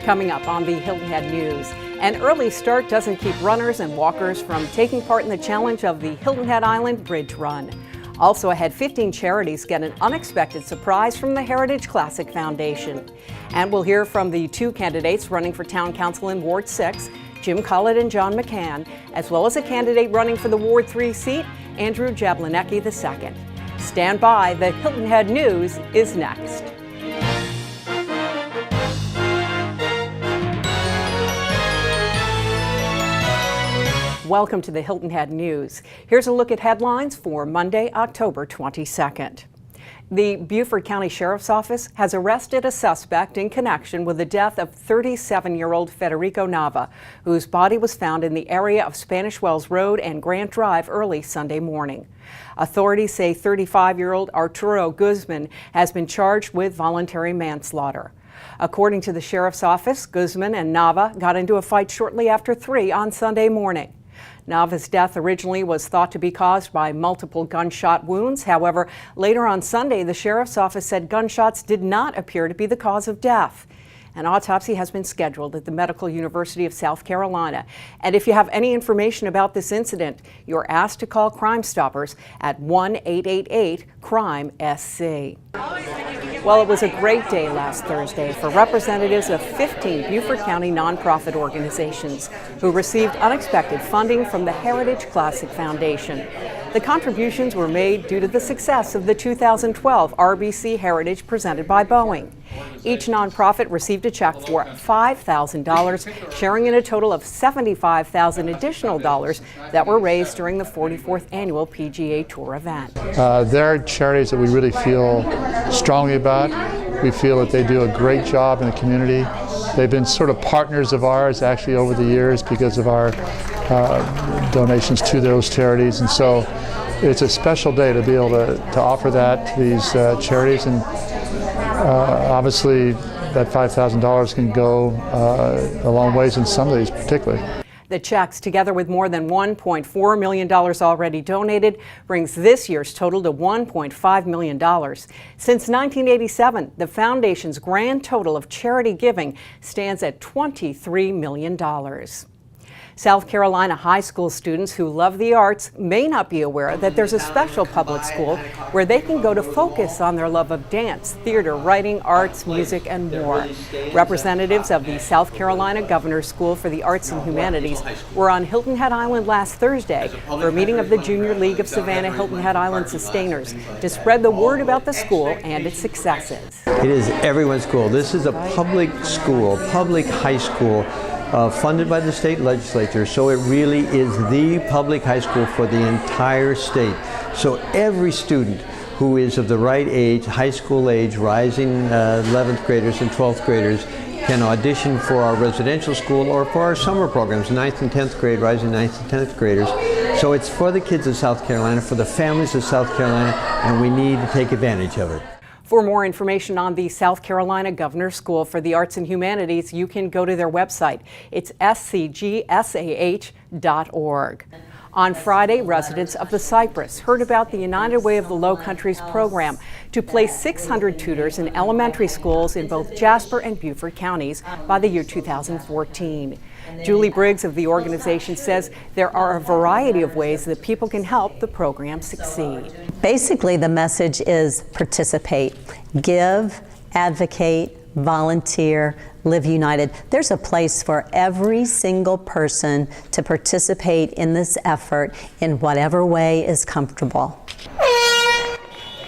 Coming up on the Hilton Head News, an early start doesn't keep runners and walkers from taking part in the challenge of the Hilton Head Island Bridge Run. Also ahead, 15 charities get an unexpected surprise from the Heritage Classic Foundation. And we'll hear from the two candidates running for Town Council in Ward 6, Jim Collett and John McCann, as well as a candidate running for the Ward 3 seat, Andrew Jablinecki II. Stand by, the Hilton Head News is next. Welcome to the Hilton Head News. Here's a look at headlines for Monday, October 22nd. The Beaufort County Sheriff's Office has arrested a suspect in connection with the death of 37-year-old Federico Nava, whose body was found in the area of Spanish Wells Road and Grant Drive early Sunday morning. Authorities say 35-year-old Arturo Guzman has been charged with voluntary manslaughter. According to the Sheriff's Office, Guzman and Nava got into a fight shortly after 3 on Sunday morning. Nava's death originally was thought to be caused by multiple gunshot wounds. However, later on Sunday, the Sheriff's Office said gunshots did not appear to be the cause of death. An autopsy has been scheduled at the Medical University of South Carolina. And if you have any information about this incident, you're asked to call Crime Stoppers at 1-888-CRIME-SC. Well, it was a great day last Thursday for representatives of 15 Beaufort County nonprofit organizations who received unexpected funding from the Heritage Classic Foundation. The contributions were made due to the success of the 2012 RBC Heritage presented by Boeing. Each nonprofit received a check for $5,000, sharing in a total of $75,000 additional dollars that were raised during the 44th annual PGA Tour event. There are charities that we really feel strongly about. We feel that they do a great job in the community. They've been sort of partners of ours actually over the years because of our donations to those charities, and so it's a special day to be able to offer that to these charities, and obviously that $5,000 can go a long ways in some of these particularly. The checks, together with more than $1.4 million already donated, brings this year's total to $1.5 million. Since 1987, the foundation's grand total of charity giving stands at $23 million. South Carolina high school students who love the arts may not be aware that there's a special public school where they can go to focus on their love of dance, theater, writing, arts, music, and more. Representatives of the South Carolina Governor's School for the Arts and Humanities were on Hilton Head Island last Thursday for a meeting of the Junior League of Savannah Hilton Head Island Sustainers to spread the word about the school and its successes. It is everyone's school. This is a public school, public high school. Funded by the state legislature, so it really is the public high school for the entire state. So every student who is of the right age, high school age, rising 11th graders and 12th graders, can audition for our residential school or for our summer programs, 9th and 10th grade, rising 9th and 10th graders. So it's for the kids of South Carolina, for the families of South Carolina, and we need to take advantage of it. For more information on the South Carolina Governor's School for the Arts and Humanities, you can go to their website. It's scgsah.org. On Friday, residents of the Cypress heard about the United Way of the Low Countries program to place 600 tutors in elementary schools in both Jasper and Beaufort counties by the year 2014. Julie Briggs of the organization says there are a variety of ways that people can help the program succeed. Basically, the message is participate, give, advocate, volunteer, live united. There's a place for every single person to participate in this effort in whatever way is comfortable.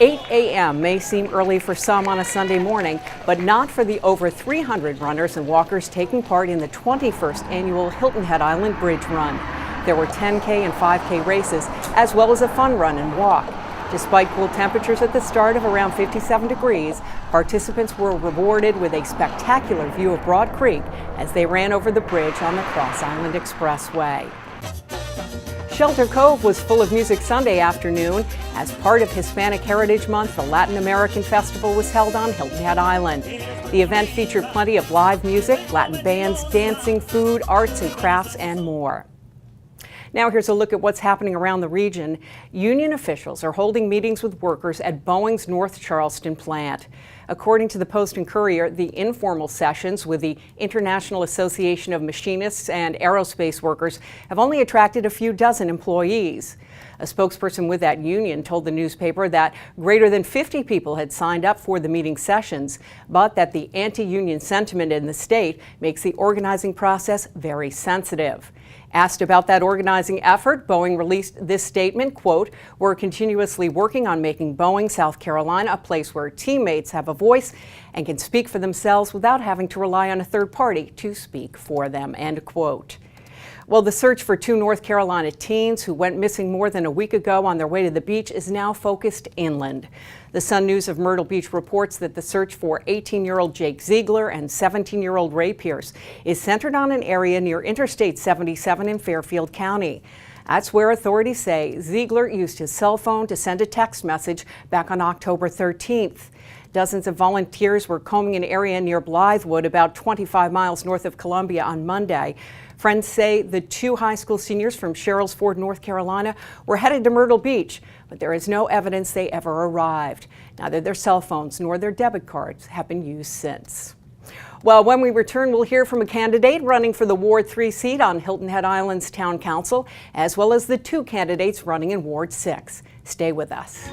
8 a.m. may seem early for some on a Sunday morning, but not for the over 300 runners and walkers taking part in the 21st annual Hilton Head Island Bridge Run. There were 10K and 5K races, as well as a fun run and walk. Despite cool temperatures at the start of around 57 degrees, participants were rewarded with a spectacular view of Broad Creek as they ran over the bridge on the Cross Island Expressway. Shelter Cove was full of music Sunday afternoon. As part of Hispanic Heritage Month, the Latin American Festival was held on Hilton Head Island. The event featured plenty of live music, Latin bands, dancing, food, arts and crafts, and more. Now here's a look at what's happening around the region. Union officials are holding meetings with workers at Boeing's North Charleston plant. According to the Post and Courier, the informal sessions with the International Association of Machinists and Aerospace Workers have only attracted a few dozen employees. A spokesperson with that union told the newspaper that greater than 50 people had signed up for the meeting sessions, but that the anti-union sentiment in the state makes the organizing process very sensitive. Asked about that organizing effort, Boeing released this statement, quote, "We're continuously working on making Boeing, South Carolina, a place where teammates have a voice and can speak for themselves without having to rely on a third party to speak for them," end quote. Well, the search for two North Carolina teens who went missing more than a week ago on their way to the beach is now focused inland. The Sun News of Myrtle Beach reports that the search for 18-year-old Jake Ziegler and 17-year-old Ray Pierce is centered on an area near Interstate 77 in Fairfield County. That's where authorities say Ziegler used his cell phone to send a text message back on October 13th. Dozens of volunteers were combing an area near Blythewood, about 25 miles north of Columbia, on Monday. Friends say the two high school seniors from Sherrills Ford, North Carolina, were headed to Myrtle Beach, but there is no evidence they ever arrived. Neither their cell phones nor their debit cards have been used since. Well, when we return, we'll hear from a candidate running for the Ward 3 seat on Hilton Head Island's Town Council, as well as the two candidates running in Ward 6. Stay with us.